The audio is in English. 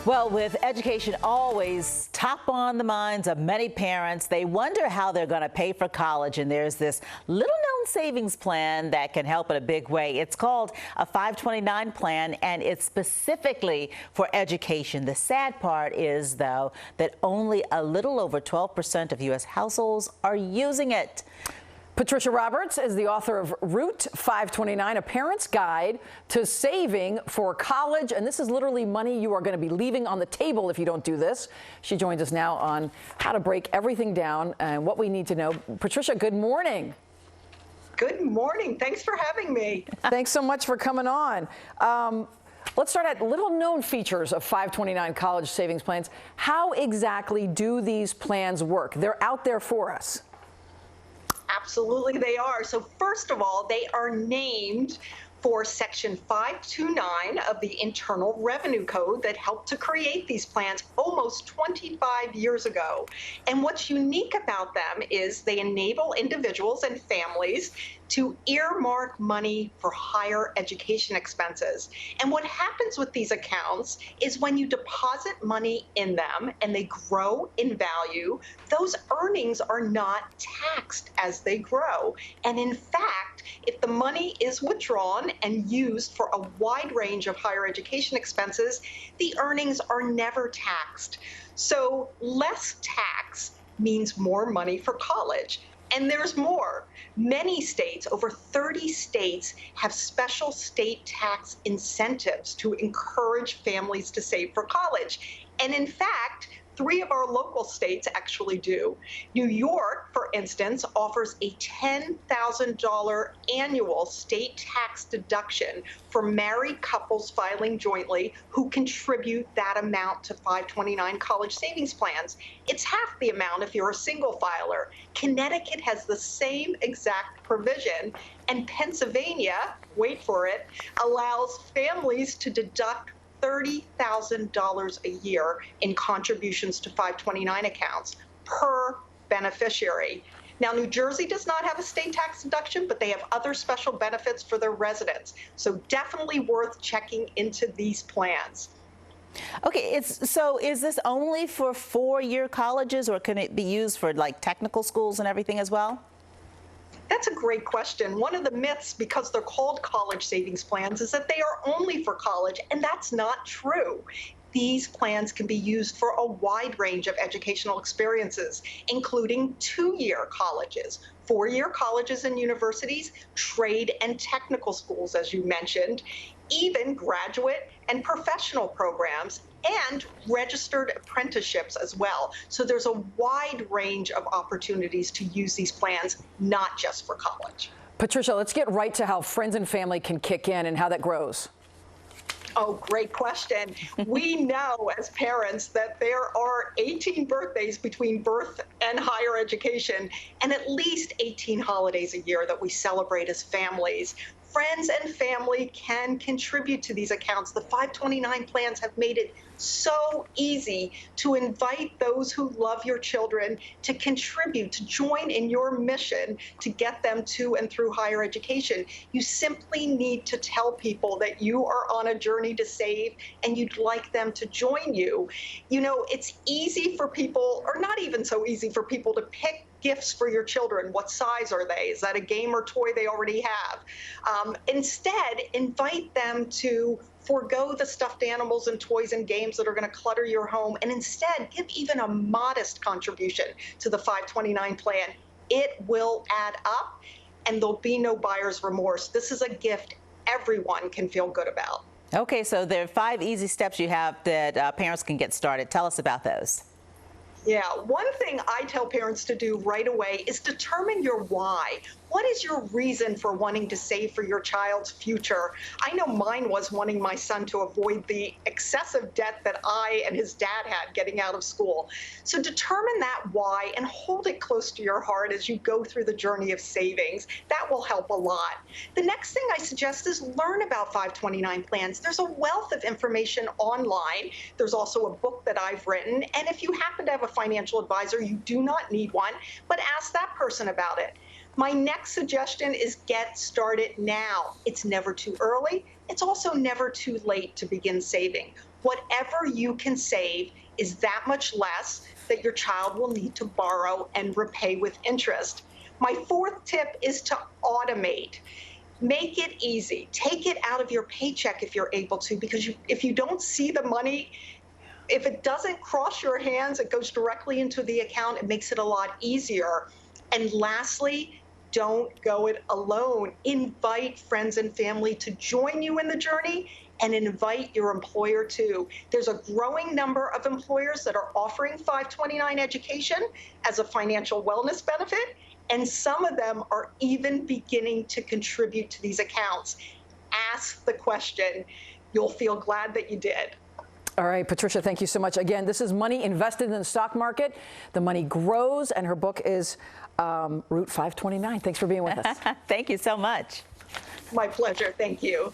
Well, with education always top on the minds of many parents, they wonder how they're going to pay for college. And there's this little-known savings plan that can help in a big way. It's called a 529 plan, and it's specifically for education. The sad part is, though, that only a little over 12% of U.S. households are using it. Patricia Roberts is the author of Route 529, A Parent's Guide to Saving for College. And this is literally money you are going to be leaving on the table if you don't do this. She joins us now on how to break everything down and what we need to know. Patricia, good morning. Good morning. Thanks for having me. Thanks so much for coming on. Let's start at little-known features of 529 college savings plans. How exactly do these plans work? They're out there for us. Absolutely, they are. So first of all, they are named for Section 529 of the Internal Revenue Code that helped to create these plans almost 25 years ago. And what's unique about them is they enable individuals and families to earmark money for higher education expenses. And what happens with these accounts is when you deposit money in them and they grow in value, those earnings are not taxed as they grow. And in fact, if the money is withdrawn and used for a wide range of higher education expenses, the earnings are never taxed. So less tax means more money for college. And there's more. Many states, over 30 states, have special state tax incentives to encourage families to save for college. And in fact, 3 of our local states actually do. New York, for instance, offers a $10,000 annual state tax deduction for married couples filing jointly who contribute that amount to 529 college savings plans. It's half the amount if you're a single filer. Connecticut has the same exact provision, and Pennsylvania, wait for it, allows families to deduct $30,000 a year in contributions to 529 accounts per beneficiary. Now, New Jersey does not have a state tax deduction, but they have other special benefits for their residents. So definitely worth checking into these plans. Okay, so is this only for 4-year colleges, or can it be used for like technical schools and everything as well? That's a great question. One of the myths, because they're called college savings plans, is that they are only for college, and that's not true. These plans can be used for a wide range of educational experiences, including 2-year colleges, 4-year colleges and universities, trade and technical schools, as you mentioned, even graduate and professional programs, and registered apprenticeships as well. So there's a wide range of opportunities to use these plans, not just for college. Patricia, let's get right to how friends and family can kick in and how that grows. Oh, great question. We know as parents that there are 18 birthdays between birth and higher education, and at least 18 holidays a year that we celebrate as families. Friends and family can contribute to these accounts. The 529 plans have made it so easy to invite those who love your children to contribute, to join in your mission to get them to and through higher education. You simply need to tell people that you are on a journey to save and you'd like them to join you. You know, it's easy for people, or not even so easy for people, to pick gifts for your children. What size are they? Is that a game or toy they already have? Instead, invite them to forego the stuffed animals and toys and games that are going to clutter your home, and instead give even a modest contribution to the 529 plan. It will add up, and there'll be no buyer's remorse. This is a gift everyone can feel good about. Okay, so there are 5 easy steps you have that parents can get started. Tell us about those. Yeah, one thing I tell parents to do right away is determine your why. What is your reason for wanting to save for your child's future? I know mine was wanting my son to avoid the excessive debt that I and his dad had getting out of school. So determine that why and hold it close to your heart as you go through the journey of savings. That will help a lot. The next thing I suggest is learn about 529 plans. There's a wealth of information online. There's also a book that I've written. And if you happen to have a financial advisor, you do not need one, but ask that person about it. My next suggestion is get started now. It's never too early. It's also never too late to begin saving. Whatever you can save is that much less that your child will need to borrow and repay with interest. My fourth tip is to automate. Make it easy. Take it out of your paycheck if you're able to, because if you don't see the money, if it doesn't cross your hands, it goes directly into the account. It makes it a lot easier. And lastly, don't go it alone. Invite friends and family to join you in the journey, and invite your employer too. There's a growing number of employers that are offering 529 education as a financial wellness benefit, and some of them are even beginning to contribute to these accounts. Ask the question. You'll feel glad that you did. All right, Patricia, thank you so much. Again, this is money invested in the stock market. The money grows, and her book is Route 529. Thanks for being with us. Thank you so much. My pleasure. Thank you.